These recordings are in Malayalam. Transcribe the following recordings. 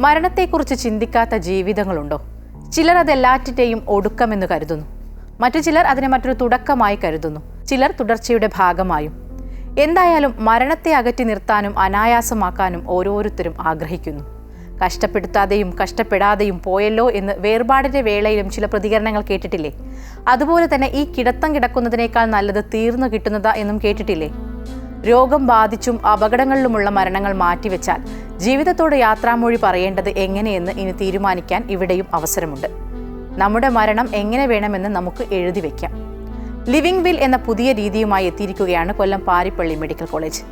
മരണത്തെക്കുറിച്ച് ചിന്തിക്കാത്ത ജീവിതങ്ങളുണ്ടോ? ചിലർ അതെല്ലാറ്റിൻ്റെയും ഒടുക്കമെന്ന് കരുതുന്നു. മറ്റു ചിലർ അതിനെ മറ്റൊരു തുടക്കമായി കരുതുന്നു. ചിലർ തുടർച്ചയുടെ ഭാഗമായും. എന്തായാലും മരണത്തെ അകറ്റി നിർത്താനും അനായാസമാക്കാനും ഓരോരുത്തരും ആഗ്രഹിക്കുന്നു. കഷ്ടപ്പെടുത്താതെയും കഷ്ടപ്പെടാതെയും പോയല്ലോ എന്ന് വേർപാടിൻ്റെ വേളയിലും ചില പ്രതികരണങ്ങൾ കേട്ടിട്ടില്ലേ? അതുപോലെ തന്നെ ഈ കിടത്തം കിടക്കുന്നതിനേക്കാൾ നല്ലത് തീർന്നു കിട്ടുന്നതാ എന്നും കേട്ടിട്ടില്ലേ? രോഗം ബാധിച്ചും അപകടങ്ങളിലുമുള്ള മരണങ്ങൾ മാറ്റിവെച്ചാൽ ജീവിതത്തോട് യാത്രാമൊഴി പറയേണ്ടത് എങ്ങനെയെന്ന് ഇനി തീരുമാനിക്കാൻ ഇവിടെയും അവസരമുണ്ട്. നമ്മുടെ മരണം എങ്ങനെ വേണമെന്ന് നമുക്ക് എഴുതി വയ്ക്കാം. ലിവിംഗ് വിൽ എന്ന പുതിയ രീതിയുമായി എത്തിയിരിക്കുകയാണ് കൊല്ലം പാരിപ്പള്ളി മെഡിക്കൽ കോളേജ്.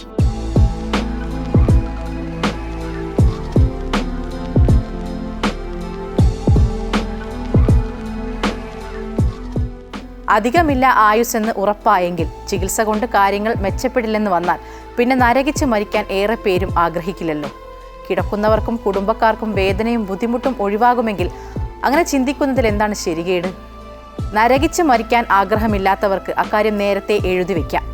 അധികമില്ല ആയുസ്സെന്ന് ഉറപ്പായെങ്കിൽ ചികിത്സ കൊണ്ട് കാര്യങ്ങൾ മെച്ചപ്പെടില്ലെന്ന് വന്നാൽ പിന്നെ നരകിച്ച് മരിക്കാൻ ഏറെ പേരും ആഗ്രഹിക്കില്ലല്ലോ. കിടക്കുന്നവർക്കും കുടുംബക്കാർക്കും വേദനയും ബുദ്ധിമുട്ടും ഒഴിവാകുമെങ്കിൽ അങ്ങനെ ചിന്തിക്കുന്നതിൽ എന്താണ് ശരികേട്? നരകിച്ച് മരിക്കാൻ ആഗ്രഹമില്ലാത്തവർക്ക് അക്കാര്യം നേരത്തെ എഴുതി വയ്ക്കാം.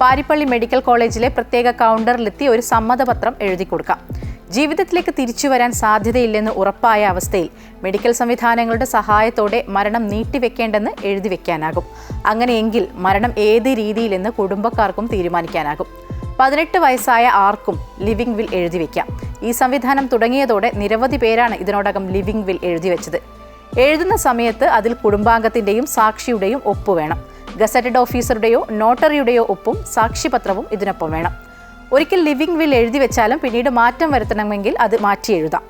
പാരിപ്പള്ളി മെഡിക്കൽ കോളേജിലെ പ്രത്യേക കൗണ്ടറിലെത്തി ഒരു സമ്മതപത്രം എഴുതി കൊടുക്കാം. ജീവിതത്തിലേക്ക് തിരിച്ചു വരാൻ സാധ്യതയില്ലെന്ന് ഉറപ്പായ അവസ്ഥയിൽ മെഡിക്കൽ സംവിധാനങ്ങളുടെ സഹായത്തോടെ മരണം നീട്ടിവെക്കേണ്ടെന്ന് എഴുതി വെക്കാനാകും. അങ്ങനെയെങ്കിൽ മരണം ഏത് രീതിയിലെന്ന് കുടുംബക്കാർക്കും തീരുമാനിക്കാനാകും. 18 വയസ്സായ ആർക്കും ലിവിംഗ് വിൽ എഴുതി വെക്കാം. ഈ സംവിധാനം തുടങ്ങിയതോടെ നിരവധി പേരാണ് ഇതിനോടകം ലിവിംഗ് വിൽ എഴുതി വെച്ചത്. എഴുതുന്ന സമയത്ത് അതിൽ കുടുംബാംഗത്തിൻ്റെയും സാക്ഷിയുടെയും ഒപ്പ് വേണം. ഗസറ്റഡ് ഓഫീസറുടെയോ നോട്ടറിയുടെയോ ഒപ്പും സാക്ഷ്യപത്രവും ഇതിനൊപ്പം വേണം. ഒരിക്കൽ ലിവിംഗ് വിൽ എഴുതി വെച്ചാലും പിന്നീട് മാറ്റം വരുത്തണമെങ്കിൽ അത് മാറ്റി എഴുതാം.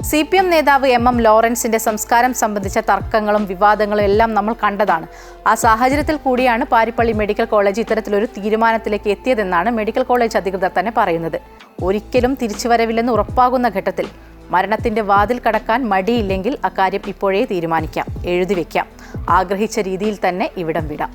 CPM നേതാവ് MM ലോറൻസിന്റെ സംസ്കാരം സംബന്ധിച്ച തർക്കങ്ങളും വിവാദങ്ങളും എല്ലാം നമ്മൾ കണ്ടതാണ്. ആ സാഹചര്യത്തിൽ കൂടിയാണ് പാരിപ്പള്ളി മെഡിക്കൽ കോളേജ് ഇത്തരത്തിലൊരു തീരുമാനത്തിലേക്ക് എത്തിയതെന്നാണ് മെഡിക്കൽ കോളേജ് അധികൃതർ തന്നെ പറയുന്നത്. ഒരിക്കലും തിരിച്ചുവരവില്ലെന്ന് ഉറപ്പാകുന്ന ഘട്ടത്തിൽ മരണത്തിന്റെ വാതിൽ കടക്കാൻ മടിയില്ലെങ്കിൽ അക്കാര്യം ഇപ്പോഴേ തീരുമാനിക്കാം, എഴുതി വെക്കാം. ആഗ്രഹിച്ച രീതിയിൽ തന്നെ ഇവിടം വിടാം.